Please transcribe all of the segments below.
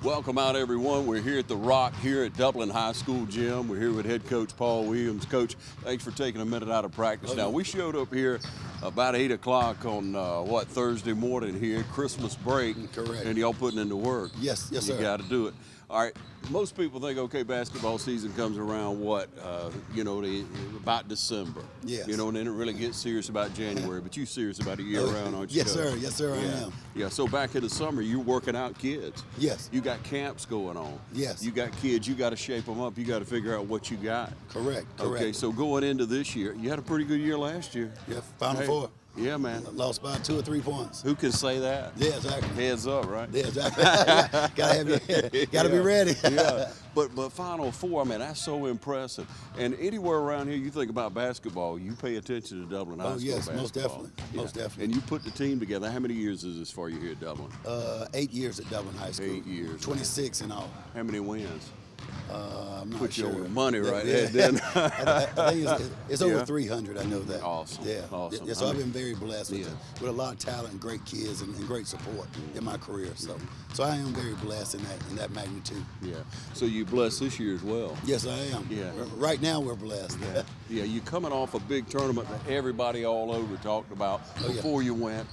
Welcome out, everyone. We're here at the Rock here at Dublin High School gym. We're here with head coach Paul Williams. Coach, thanks for taking a minute out of practice. Now, we showed up here about 8 o'clock on, Thursday morning here, Christmas break. Correct. And y'all putting into work. Yes, sir. You got to do it. All right, most people think, okay, basketball season comes around, about December. Yes. And then it really gets serious about January, but you're serious about it year-round, aren't you? Yes, sir. Yes, sir, I am. Yeah, so back in the summer, you're working out kids. Yes. You got camps going on. Yes. You got kids, you got to shape them up. You got to figure out what you got. Correct. Okay, so going into this year, you had a pretty good year last year. Yeah, Final Four. Yeah, man. Lost by 2 or 3 points. Who can say that? Yeah, exactly. Heads up, right? Yeah, exactly. Gotta be ready. Yeah, but Final Four, I mean, that's so impressive. And anywhere around here, you think about basketball, you pay attention to Dublin High School basketball. Most definitely. Yeah. Most definitely. And you put the team together. How many years is this for you here at Dublin? 8 years at Dublin High School. 8 years. 26 in all. How many wins? I'm not Put sure. your money right yeah. there. I think it's over 300. I know that. Awesome. Yeah. Awesome. Yeah, so I've been very blessed with a lot of talent and great kids and great support in my career. So I am very blessed in that magnitude. Yeah. So you blessed this year as well. Yes, I am. Yeah. Right now we're blessed. Yeah. You're coming off a big tournament that everybody all over talked about before you went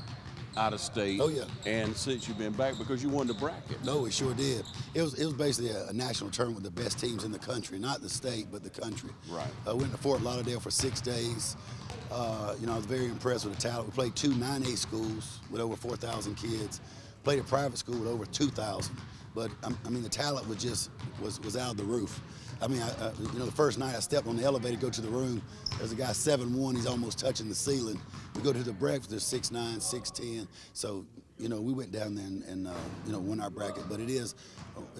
out of state. Oh, yeah. And since you've been back, because you won the bracket. No, it sure did. It was basically a national tournament with the best teams in the country, not the state, but the country. Right. Went to Fort Lauderdale for 6 days. I was very impressed with the talent. We played 2 9A schools with over 4,000 kids. Played a private school with over 2,000. But I mean, the talent was out of the roof. I mean, the first night I stepped on the elevator, go to the room. There's a guy 7'1", he's almost touching the ceiling. We go to the breakfast, there's 6'9", 6'10". So, we went down there and won our bracket. But it's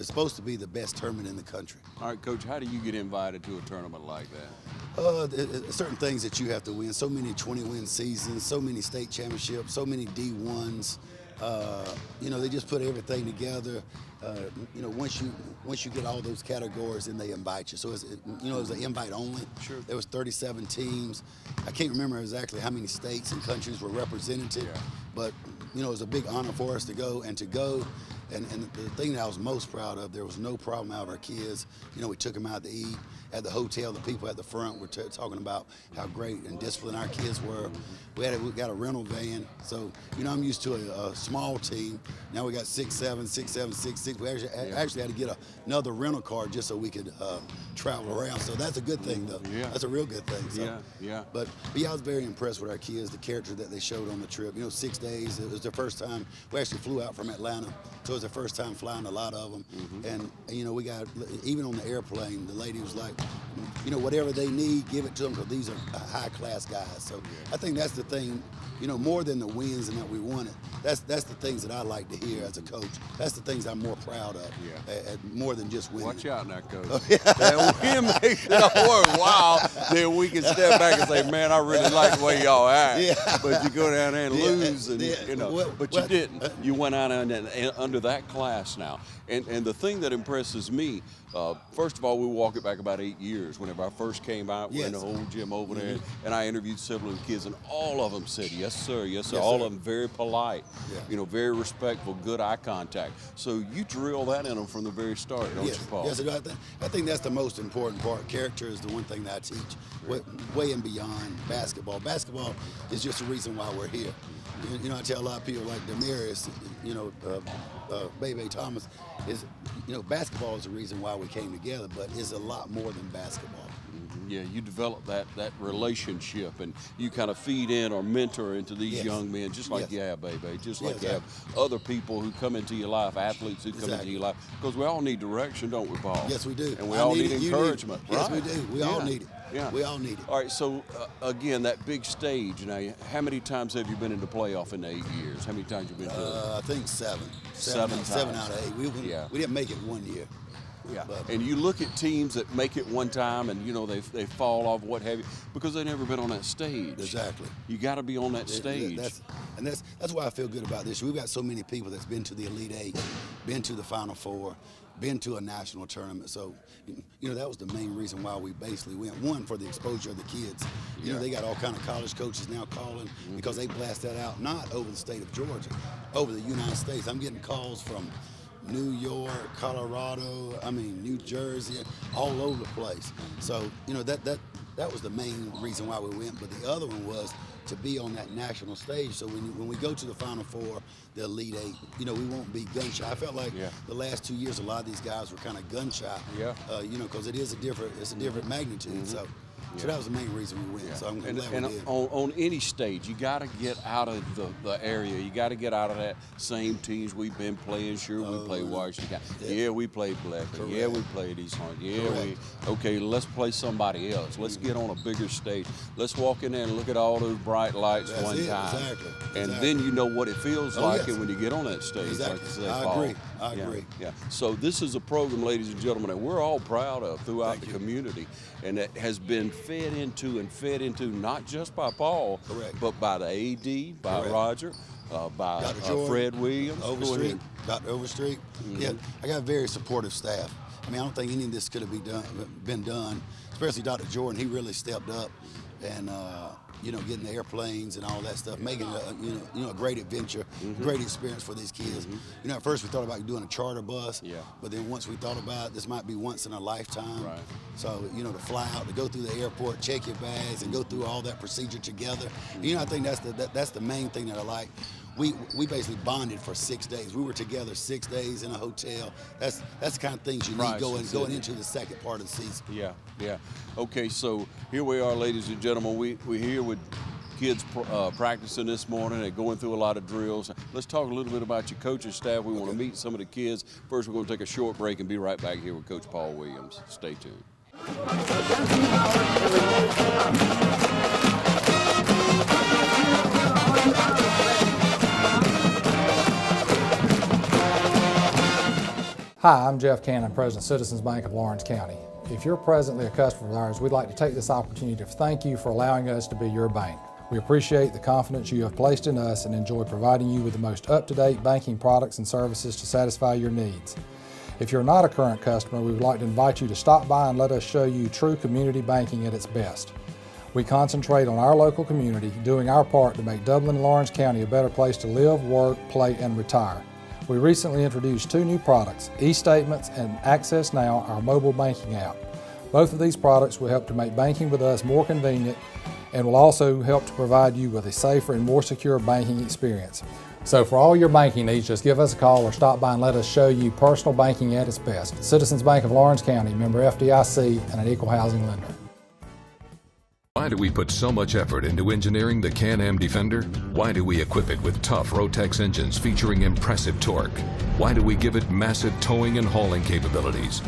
supposed to be the best tournament in the country. All right, Coach, how do you get invited to a tournament like that? Certain things that you have to win. So many 20-win seasons, so many state championships, so many D1s. They just put everything together. Once you get all those categories, then they invite you. So it was an invite only. Sure. There was 37 teams. I can't remember exactly how many states and countries were represented, but it was a big honor for us to go. And the thing that I was most proud of, there was no problem out of our kids. We took them out to eat at the hotel. The people at the front were talking about how great and disciplined our kids were. We got a rental van. So, I'm used to a small team. Now we got 6'7", 6'7", 6'6". We actually had to get another rental car just so we could travel around. So that's a good thing, though. Yeah. That's a real good thing. So. Yeah. But I was very impressed with our kids, the character that they showed on the trip. 6 days. It was their first time. We actually flew out from Atlanta. So it was their first time flying, a lot of them. And, we got, even on the airplane, the lady was like, whatever they need, give it to them, because these are high-class guys. So I think that's the thing, more than the wins and that we won it. That's the things that I like to hear as a coach. That's the things I'm more proud of, more than just winning. Watch out now, Coach. That win makes it all worthwhile. Then we can step back and say, man, I really like the way y'all act. But you go down there and lose, and but you didn't. You went out under that class now. And the thing that impresses me, first of all, we walk it back about 8 years. Whenever I first came out, we're in the whole gym over there, and I interviewed several of the kids, and all of them said, yes, sir, yes, sir. All of them very polite, very respectful, good eye contact. So you drill that in them from the very start, don't you, Paul? Yes, I think that's the most important part. Character is the one thing that I teach, way and beyond basketball. Basketball is just the reason why we're here. I tell a lot of people like Demarius, Bebe Thomas, basketball is the reason why we came together, but it's a lot more than basketball. Yeah, you develop that relationship, and you kind of feed in or mentor into these young men, just like you have, baby, just like you have other people who come into your life, athletes who come into your life, because we all need direction, don't we, Paul? Yes, we do. And we all need encouragement, right? Yes, we do. We all need it. Yeah. We all need it. All right, so again, that big stage. Now, how many times have you been in the playoff in the 8 years? How many times have you been to it? I think 7. 7 times. 7 out of 8. We didn't make it one year. Yeah, and you look at teams that make it one time and, you know, they fall off, what have you, because they've never been on that stage. Exactly. You got to be on that stage. That's why I feel good about this. We've got so many people that's been to the Elite Eight, been to the Final Four, been to a national tournament. So, you know, that was the main reason why we basically went. One, for the exposure of the kids. You know, they got all kind of college coaches now calling because they blast that out, not over the state of Georgia, over the United States. I'm getting calls from New York, Colorado, New Jersey, all over the place. So, you know, that was the main reason why we went. But the other one was to be on that national stage. So when we go to the Final Four, the Elite Eight, you know, we won't be gun shy. I felt like the last 2 years, a lot of these guys were kind of gun shy. Yeah. You know, because it's a different magnitude. So that was the main reason we went. Yeah. So I'm glad we did. On any stage, you got to get out of the area. You got to get out of that same teams we've been playing. Sure, we play Washington. Yeah, we played Blackman. Yeah, we played East Hunt. Yeah, okay, let's play somebody else. Let's get on a bigger stage. Let's walk in there and look at all those bright lights one time. Exactly. And then you know what it feels like and when you get on that stage. Exactly. Like you say, I agree. Yeah. So this is a program, ladies and gentlemen, that we're all proud of throughout the community, and that has been fed into not just by Paul, but by the AD, by Roger, by Fred Williams, Dr. Overstreet. Yeah, I got a very supportive staff. I don't think any of this could have been done, especially Dr. Jordan. He really stepped up and you know, getting the airplanes and all that stuff, making a great adventure, great experience for these kids. You know, at first we thought about doing a charter bus, but then once we thought about this might be once in a lifetime. Right. So, you know, to fly out, to go through the airport, check your bags, and go through all that procedure together. You know, I think that's the main thing that I like. We basically bonded for 6 days. We were together 6 days in a hotel. That's the kind of things you need going into the second part of the season. Yeah. Okay, so here we are, ladies and gentlemen. We're here with kids practicing this morning and going through a lot of drills. Let's talk a little bit about your coaching staff. We want to meet some of the kids. First, we're going to take a short break and be right back here with Coach Paul Williams. Stay tuned. Hi, I'm Jeff Cannon, President of Citizens Bank of Lawrence County. If you're presently a customer of ours, we'd like to take this opportunity to thank you for allowing us to be your bank. We appreciate the confidence you have placed in us and enjoy providing you with the most up-to-date banking products and services to satisfy your needs. If you're not a current customer, we would like to invite you to stop by and let us show you true community banking at its best. We concentrate on our local community, doing our part to make Dublin and Lawrence County a better place to live, work, play, and retire. We recently introduced 2 new products, eStatements and Access Now, our mobile banking app. Both of these products will help to make banking with us more convenient and will also help to provide you with a safer and more secure banking experience. So for all your banking needs, just give us a call or stop by and let us show you personal banking at its best. Citizens Bank of Lawrence County, member FDIC, and an equal housing lender. Why do we put so much effort into engineering the Can-Am Defender? Why do we equip it with tough Rotex engines featuring impressive torque? Why do we give it massive towing and hauling capabilities?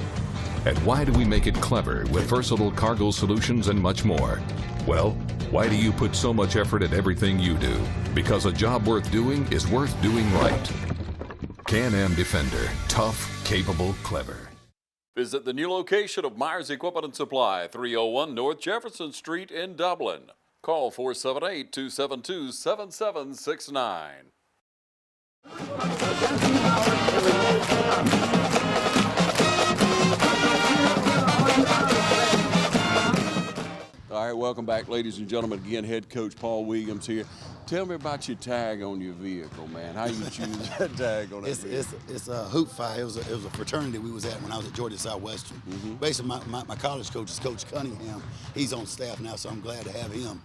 And why do we make it clever with versatile cargo solutions and much more? Well, why do you put so much effort at everything you do? Because a job worth doing is worth doing right. Can-Am Defender. Tough, capable, clever. Visit the new location of Myers Equipment and Supply, 301 North Jefferson Street in Dublin. Call 478-272-7769. All right, welcome back, ladies and gentlemen. Again, head coach Paul Williams here. Tell me about your tag on your vehicle, man. How you choose that tag on that vehicle? It's a Hoop Phi. It was a fraternity we was at when I was at Georgia Southwestern. Basically, my college coach is Coach Cunningham. He's on staff now, so I'm glad to have him.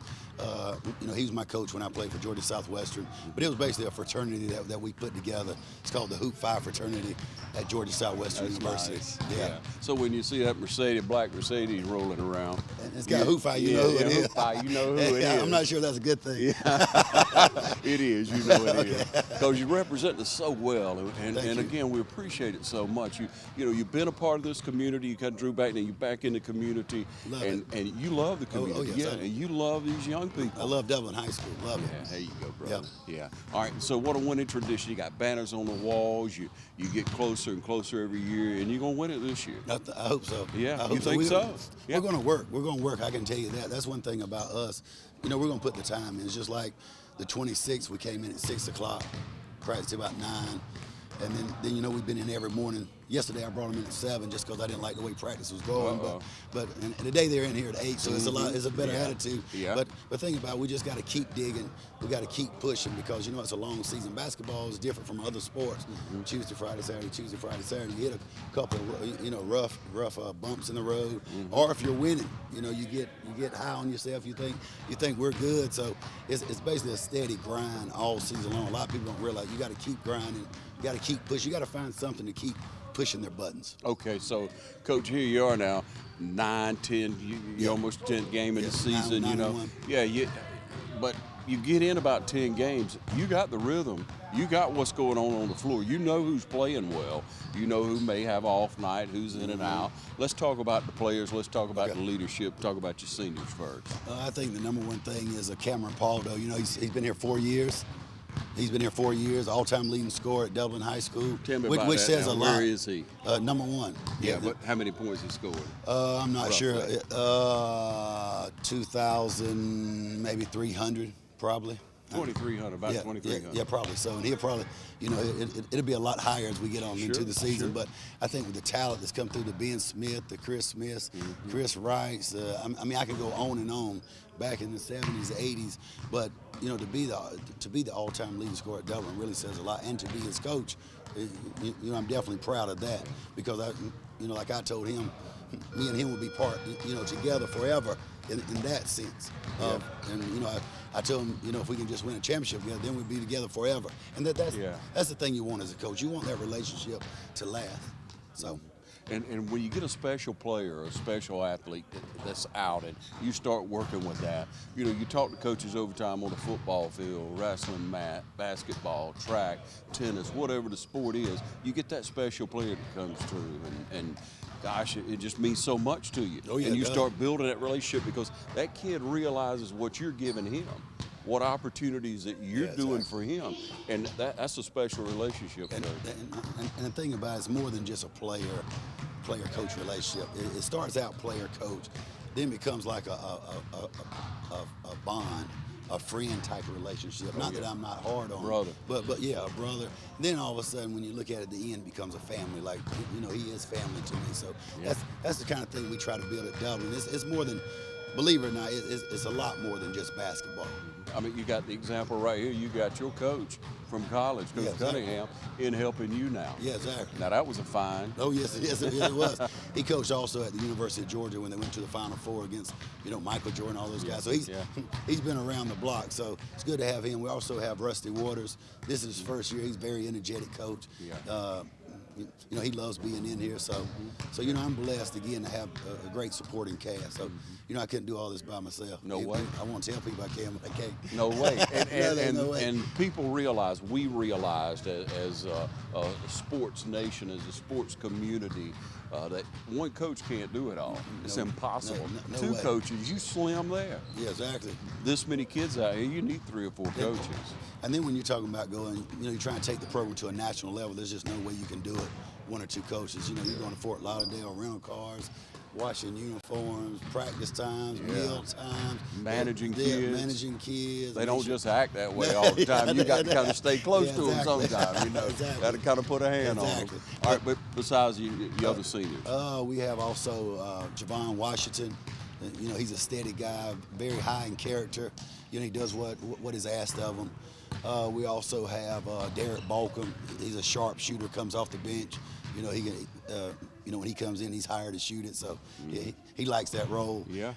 You know, he was my coach when I played for Georgia Southwestern. But it was basically a fraternity that we put together. It's called the Hoop Phi fraternity at Georgia Southwestern University. Nice. Yeah. So when you see that black Mercedes rolling around, and it's got Hoop Phi, you know who it is. Hoop Phi, you know who it is. I'm not sure that's a good thing. It is, you know it is. Because you represent us so well, and again, we appreciate it so much. You know, you've been a part of this community. You kind of drew back, and you're back in the community, and you love the community. Yes, and you love these young young people. I love Dublin High School. Love it. Yeah, there you go, brother. Yeah. All right. So what a winning tradition. You got banners on the walls. You get closer and closer every year, and you're gonna win it this year. I hope so. Yeah. I hope You think so? Yeah. We're gonna work. We're gonna work. I can tell you that. That's one thing about us. You know, we're gonna put the time in. It's just like the 26th. We came in at 6 o'clock, practiced about 9. And then you know, we've been in every morning. Yesterday I brought them in at 7 just because I didn't like the way practice was going. But and today they're in here at 8, so it's a better attitude. Yeah. But think about it, we just got to keep digging. We got to keep pushing because you know it's a long season. Basketball is different from other sports. Tuesday, Friday, Saturday, Tuesday, Friday, Saturday. You hit a couple of rough bumps in the road, or if you're winning, you know you get high on yourself. You think we're good. So it's basically a steady grind all season long. A lot of people don't realize you got to keep grinding. You got to keep pushing. You got to find something to keep pushing their buttons. Okay, so Coach, here you are now, 9, 10. You're almost 10th game in the season. 9, you know, 9-1. But you get in about 10 games. You got the rhythm. You got what's going on the floor. You know who's playing well. You know who may have off night, who's in and out. Let's talk about the players. Let's talk about the leadership. Talk about your seniors first. I think the number one thing is Cameron Paldo. You know, he's been here 4 years. He's been here 4 years, all-time leading scorer at Dublin High School. Tell me which about that says now. a lot. Where is he? Number 1. Yeah, but how many points he scored? I'm not sure. Roughly. 2,000, maybe 300, probably. 2,300, about 2,300. Yeah, probably so. And he'll probably, you know, it'll be a lot higher as we get on into the season. But I think with the talent that's come through, the Ben Smith, the Chris Smiths, Chris Wrights, I mean, I can go on and on back in the 70s, 80s. But, you know, to be the all-time leading scorer at Dublin really says a lot. And to be his coach, you know, I'm definitely proud of that because, like I told him, me and him would be together forever in that sense. And, you know, I told him, you know, if we can just win a championship together, then we'd be together forever. And that's the thing you want as a coach. You want that relationship to last. So. And when you get a special player or a special athlete that's out and you start working with that, you know, you talk to coaches over time on the football field, wrestling mat, basketball, track, tennis, whatever the sport is, you get that special player that comes through and gosh, it just means so much to you. Oh, yeah, and you start building that relationship because that kid realizes what you're giving him, what opportunities that you're doing for him, and that's a special relationship. And the thing about it, it's more than just a player-coach relationship. It starts out player-coach, then becomes like a bond, a friend type of relationship. Not that I'm not hard on brother, but yeah, a brother. Then all of a sudden, when you look at it, the end becomes a family. Like, you know, he is family to me. So that's the kind of thing we try to build at Dublin. It's more than, believe it or not, it's a lot more than just basketball. I mean, you got the example right here. You got your coach from college, Coach Cunningham, in helping you now. Yeah, exactly. Now, that was a find. Oh, yes, it was. He coached also at the University of Georgia when they went to the Final Four against, you know, Michael Jordan, all those guys. So he's been around the block. So it's good to have him. We also have Rusty Waters. This is his first year. He's a very energetic coach. Yeah. You know, he loves being in here. So you know, I'm blessed again to have a great supporting cast. So, you know, I couldn't do all this by myself. No way. I want to tell people I can, but I can't. No way. No way. And people we realized as a sports nation, as a sports community, that one coach can't do it all. It's impossible. No Two way. coaches, you slim there. Yeah, exactly. This many kids out here, you need 3 or 4 coaches. And then when you're talking about going, you know, you're trying to take the program to a national level, there's just no way you can do it, 1 or 2 coaches. You know, you're going to Fort Lauderdale, rental cars, washing uniforms, practice times, meal times. Managing kids. They don't just act that way all the time. You got to kind of stay close to them sometimes, you know. Exactly. Got to kind of put a hand on them. All right, but besides the other seniors. We have also Javon Washington. You know, he's a steady guy, very high in character. You know, he does what is asked of him. We also have Derek Balcom. He's a sharp shooter, comes off the bench. You know, he can. You know, when he comes in, he's hired to shoot it, so he likes that role. Yeah.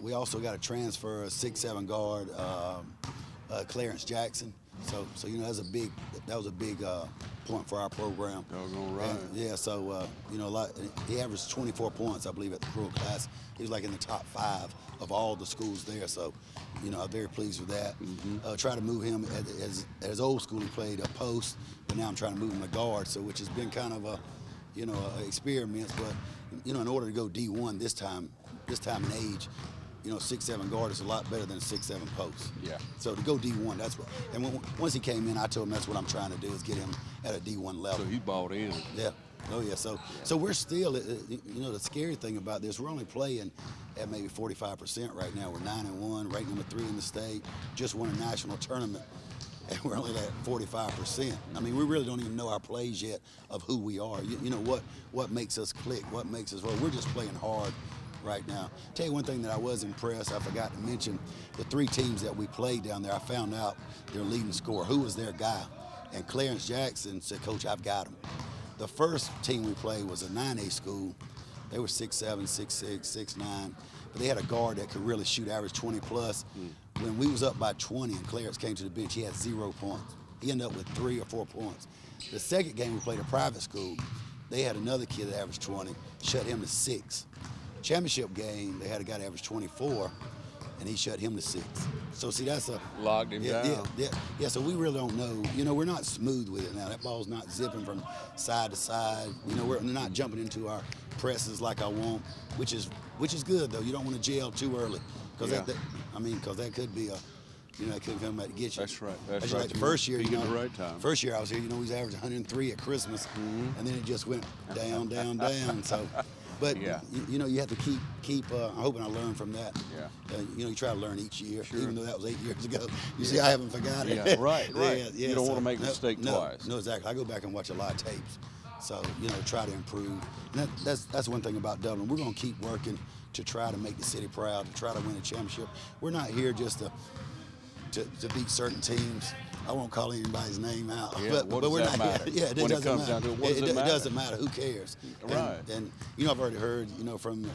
We also got a transfer, a 6'7" guard, Clarence Jackson. So you know, that was a big point for our program. Doggone right. Yeah. So you know, he averaged 24 points, I believe, at the pro class. He was like in the top 5 of all the schools there. So, you know, I'm very pleased with that. Try to move him at his old school. He played a post, but now I'm trying to move him to guard. So, which has been kind of a experiment. But you know, in order to go D1 this time in age, 6'7" guard is a lot better than a 6'7" post. Yeah. So to go D1, that's what. And once he came in, I told him that's what I'm trying to do is get him at a D1 level. So he bought in. Yeah. Oh yeah. So we're still, the scary thing about this, we're only playing at maybe 45% right now. We're 9-1, ranked number 3 in the state. Just won a national tournament, and we're only at 45%. I mean, we really don't even know our plays yet of who we are. You know what makes us click, what makes us roll. We're just playing hard right now. Tell you one thing that I was impressed, I forgot to mention, the 3 teams that we played down there, I found out their leading scorer, who was their guy. And Clarence Jackson said, "Coach, I've got him." The first team we played was a 9A school. They were 6'7", 6'6", 6'9", but they had a guard that could really shoot, average 20 plus. When we was up by 20 and Clarence came to the bench, he had 0 points. He ended up with 3 or 4 points. The second game we played a private school, they had another kid that averaged 20, shut him to 6. Championship game, they had a guy that averaged 24, and he shut him to 6. So see, that's a locked him down. Yeah. So we really don't know. We're not smooth with it now. That ball's not zipping from side to side. We're not jumping into our presses like I want, which is good though. You don't want to jail too early, because because that could be it could come back to get you. That's right. That's right. Like the first year, the right time. First year I was here, he was averaging 103 at Christmas, and then it just went down, down, down. So. But you have to keep. I'm hoping I learn from that. Yeah. You try to learn each year, sure. Even though that was 8 years ago. You see, I haven't forgotten it. Yeah, right. You don't want to make a mistake twice. No, exactly. I go back and watch a lot of tapes, so try to improve. And that's one thing about Dublin. We're going to keep working to try to make the city proud, to try to win a championship. We're not here just to beat certain teams. I won't call anybody's name out. Yeah, but we're not matter? Yeah, it when doesn't it comes matter. down to it, what does it matter? It doesn't matter. Who cares? Right. And I've already heard, from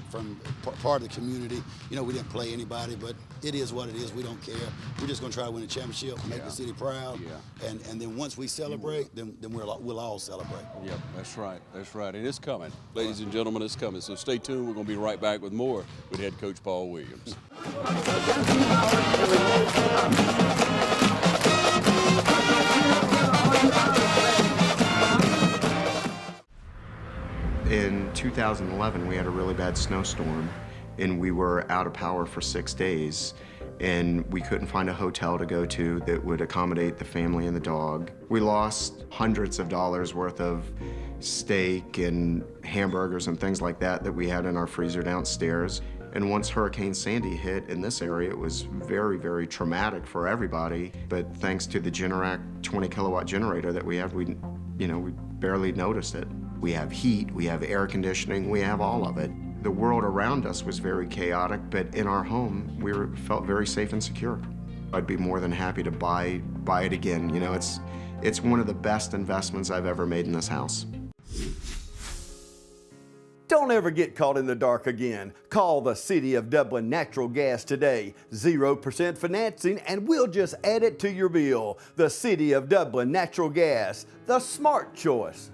part of the community, we didn't play anybody, but it is what it is. We don't care. We're just going to try to win a championship, make the city proud. Yeah. And then once we celebrate, then we'll all celebrate. Yep, that's right. That's right. And it's coming. Ladies and gentlemen, it's coming. So stay tuned. We're going to be right back with more with head coach Paul Williams. In 2011, we had a really bad snowstorm, and we were out of power for 6 days, and we couldn't find a hotel to go to that would accommodate the family and the dog. We lost hundreds of dollars worth of steak and hamburgers and things like that we had in our freezer downstairs. And once Hurricane Sandy hit in this area, it was very, very traumatic for everybody. But thanks to the Generac 20 kilowatt generator that we have, we barely noticed it. We have heat, we have air conditioning, we have all of it. The world around us was very chaotic, but in our home, we felt very safe and secure. I'd be more than happy to buy it again. It's one of the best investments I've ever made in this house. Don't ever get caught in the dark again. Call the City of Dublin Natural Gas today. 0% financing, and we'll just add it to your bill. The City of Dublin Natural Gas, the smart choice.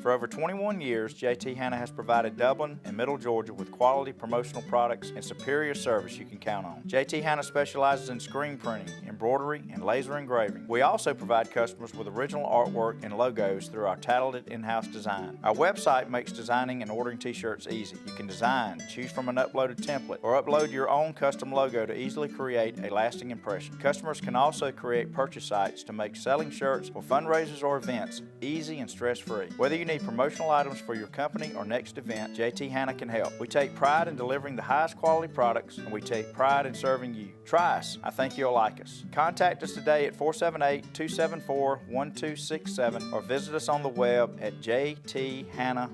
For over 21 years, JT Hanna has provided Dublin and Middle Georgia with quality promotional products and superior service you can count on. JT Hanna specializes in screen printing, embroidery, and laser engraving. We also provide customers with original artwork and logos through our talented in-house design. Our website makes designing and ordering t-shirts easy. You can design, choose from an uploaded template, or upload your own custom logo to easily create a lasting impression. Customers can also create purchase sites to make selling shirts for fundraisers or events easy and stress-free. Whether you need promotional items for your company or next event, JT Hanna can help. We take pride in delivering the highest quality products, and we take pride in serving you. Try us. I think you'll like us. Contact us today at 478-274-1267 or visit us on the web at jthanna.com.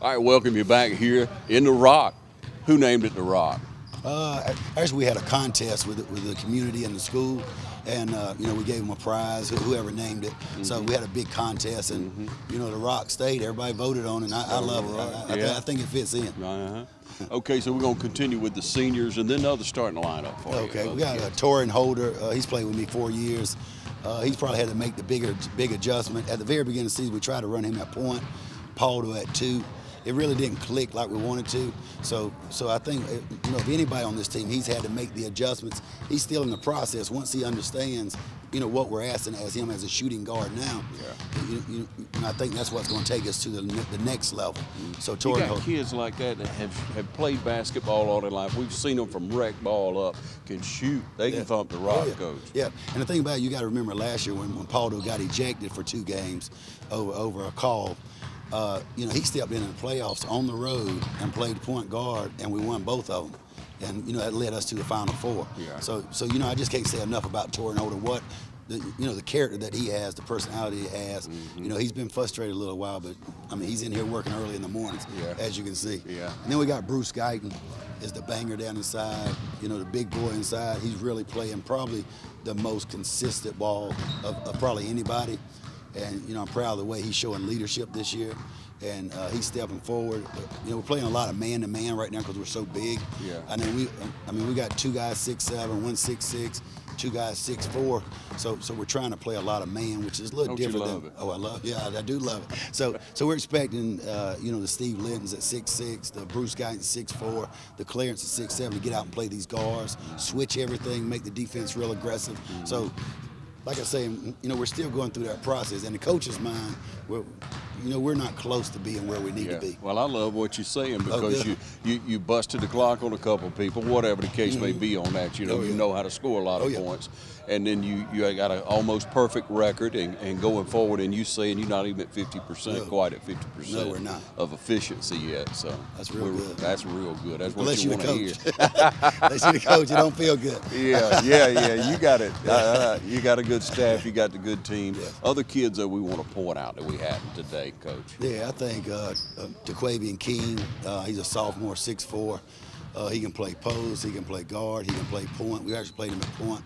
All right, welcome you back here in the Rock. Who named it the Rock? Actually, we had a contest with the community and the school, and we gave them a prize, whoever named it. So we had a big contest, and the Rock stayed. Everybody voted on it, and I love it. I think it fits in. Okay, so we're going to continue with the seniors, and then the other starting lineup for you. Okay, we got Torrin Holder. He's played with me 4 years. He's probably had to make the big adjustment. At the very beginning of the season, we tried to run him at point, Paul to at 2. it really didn't click like we wanted to. So I think, you know, if anybody on this team, he's had to make the adjustments. He's still in the process. Once he understands, you know, what we're asking as him as a shooting guard now, I think that's what's going to take us to the next level. So you got kids like that have played basketball all their life. We've seen them from rec ball up, can shoot. They can thump the rock, Coach. Yeah, and the thing about it, you got to remember last year when Paldo got ejected for 2 games over a call, you know, he stepped in the playoffs on the road and played point guard, and we won both of them. And, you know, that led us to the Final Four. Yeah. So you know, I just can't say enough about Torrin Holder, what, you know, the character that he has, the personality he has. You know, he's been frustrated a little while, but, I mean, he's in here working early in the mornings, as you can see. Yeah. And then we got Bruce Guyton is the banger down inside, you know, the big boy inside. He's really playing probably the most consistent ball of probably anybody. And, you know, I'm proud of the way he's showing leadership this year. And he's stepping forward. You know, we're playing a lot of man-to-man right now because we're so big. Yeah. I mean, we got 2 guys 6'7", 1 6'6", 2 guys 6'4". So we're trying to play a lot of man, which is a little different. You love it? Oh, I love it. Yeah, I do love it. So we're expecting, you know, the Steve Linton's at 6'6", the Bruce Guyton's 6'4", the Clarence at 6'7" to get out and play these guards, switch everything, make the defense real aggressive. So, like I say, you know, we're still going through that process. And the coach's mind, you know, we're not close to being where we need to be. Well, I love what you're saying because you busted the clock on a couple of people, whatever the case may be on that. You know, you know how to score a lot of points. And then you got an almost perfect record and going forward, and you saying you're not even at 50%, quite at 50% No, we're not. of efficiency yet. So that's real good. That's real good. That's what Unless you you're want to hear. Unless you're the coach, you don't feel good. Yeah. You got it. You got a good staff. You got the good team. Other kids that we want to point out that we hadn't today, Coach. Yeah, I think DeQuavian King, he's a sophomore, 6'4". He can play post, he can play guard, he can play point. We actually played him at point,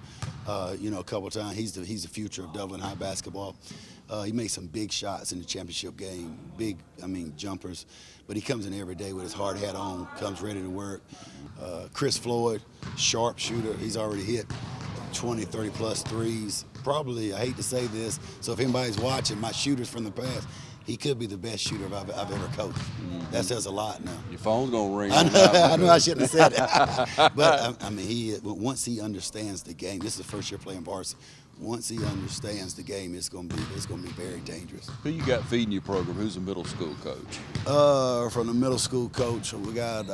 you know, a couple of times. He's the future of Dublin High basketball. He made some big shots in the championship game, big, I mean, jumpers. But he comes in every day with his hard hat on, comes ready to work. Chris Floyd, sharp shooter. He's already hit 20, 30-plus threes. Probably, I hate to say this, so if anybody's watching, my shooters from the past, he could be the best shooter I've ever coached. That says a lot now. Your phone's going to ring. I know I shouldn't have said that. But, I mean, once he understands the game, this is the first year playing varsity. Once he understands the game, it's going to be very dangerous. Who you got feeding your program? Who's the middle school coach? From the middle school coach, we got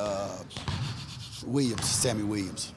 Sammy Williams.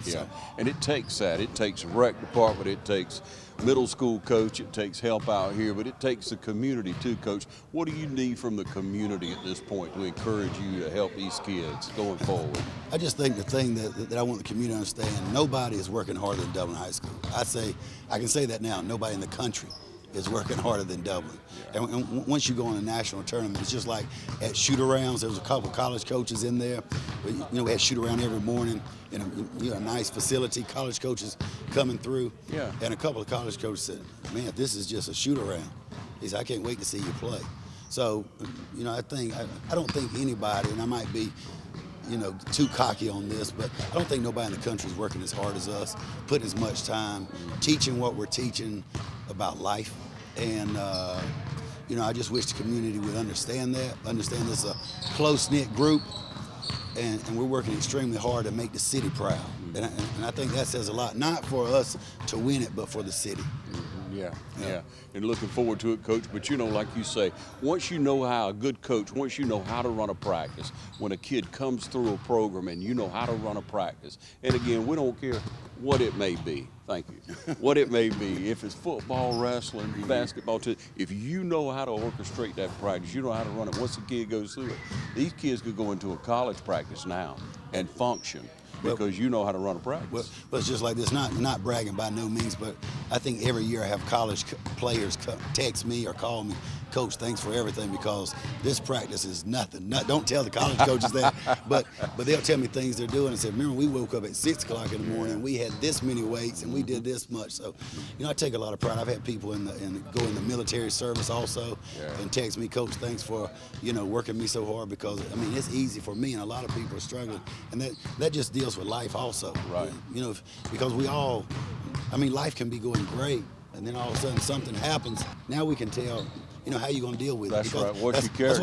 Yeah, and it takes that. It takes rec department. It takes middle school coach. It takes help out here, but it takes the community too, Coach. What do you need from the community at this point to encourage you to help these kids going forward? I just think the thing that I want the community to understand, nobody is working harder than Dublin High School. I can say that now. Nobody in the country is working harder than Dublin. Yeah. And once you go in a national tournament, it's just like at shoot-arounds. There was a couple college coaches in there. But, you know, we had shoot-around every morning in a nice facility. College coaches coming through. Yeah. And a couple of college coaches said, man, this is just a shoot-around. He said, I can't wait to see you play. So, you know, I don't think anybody, and I might be, you know, too cocky on this, but I don't think nobody in the country is working as hard as us, putting as much time, teaching what we're teaching about life. And, you know, I just wish the community would understand that, understand this is a close-knit group, and we're working extremely hard to make the city proud. And I think that says a lot, not for us to win it, but for the city. Yeah. And looking forward to it, Coach. But, you know, like you say, once you know how a good coach, once you know how to run a practice, when a kid comes through a program and you know how to run a practice, and again, we don't care what it may be. Thank you. What it may be, if it's football, wrestling, basketball, if you know how to orchestrate that practice, you know how to run it. Once the kid goes through it, these kids could go into a college practice now and function. Because you know how to run a practice. But it's just like this, not bragging by no means, but I think every year I have college players text me or call me, Coach, thanks for everything, because this practice is nothing. Don't tell the college coaches that, but they'll tell me things they're doing and say, remember, we woke up at 6 o'clock in the morning and we had this many weights and we did this much. So, you know, I take a lot of pride. I've had people go in the military service also and text me, Coach, thanks for, you know, working me so hard, because, I mean, it's easy for me and a lot of people are struggling. And that just deals with life also. Right. You know, because we all, I mean, life can be going great, and then all of a sudden something happens. Now we can tell, you know, how you gonna deal with That's it. right. What's your character?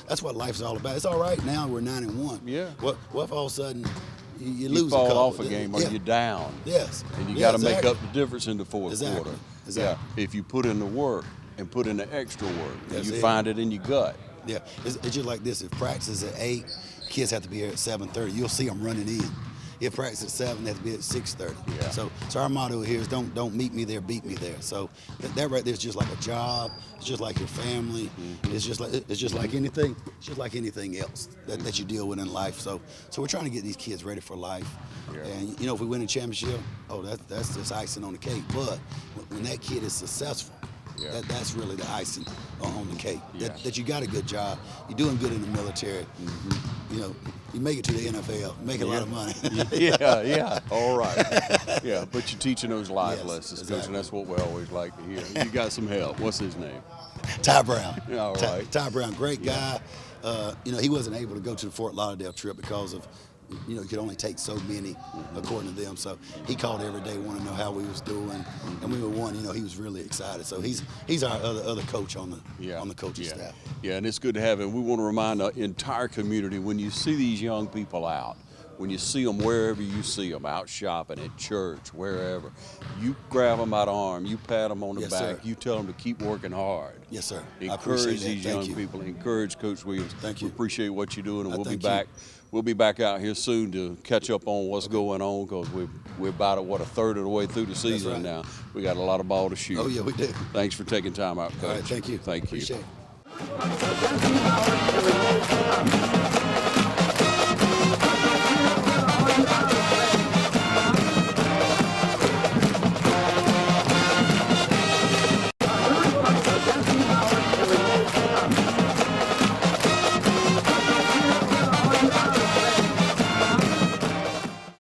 That's what life's all about. It's all right now. We're 9-1. Yeah. What if all of a sudden you You lose fall a couple? off a game or you're down. Yes. And you Yeah, got to make exactly. up the difference in the fourth quarter. Exactly. Yeah. If you put in the work and put in the extra work, and That's you it. find it in your gut. Yeah. It's just like this. If practice is at 8, kids have to be here at 7:30. You'll see them running in. If practice at 7, they have to be at 6:30. Yeah. So our motto here is don't meet me there, beat me there. So that right there is just like a job. It's just like your family. It's just like anything. It's just like anything else that you deal with in life. So we're trying to get these kids ready for life. Yeah. And you know, if we win a championship, that's just icing on the cake. But when that kid is successful, Yeah. that's really the icing on the cake. Yes. That you got a good job, you're doing good in the military. You know, you make it to the NFL, make a lot of money. Yeah. All right. Yeah, but you're teaching those life Yes, lessons, Coach, exactly. and that's what we always like to hear. You got some help. What's his name? Ty Brown. All right. Ty Brown, great guy. You know, he wasn't able to go to the Fort Lauderdale trip because of, you know, you could only take so many according to them. So he called every day, wanted to know how we was doing, and we were one. You know, he was really excited. So he's our other coach on the coaching staff. Yeah, and it's good to have him. We want to remind the entire community, when you see these young people out, when you see them wherever you see them, out shopping, at church, wherever, you grab them by the arm, you pat them on the Yes, back, sir. you tell them to keep working hard. Yes, sir. I Encourage appreciate that. these Thank young you. people. Encourage Coach Williams. Thank you. We appreciate what you're doing, and we'll be thank you. back. We'll be back out here soon to catch up on what's going on, because we're about a third of the way through the season right. now. We got a lot of ball to shoot. Oh yeah, we do. Thanks for taking time out, Coach. All right, thank you. Thank you. Appreciate it.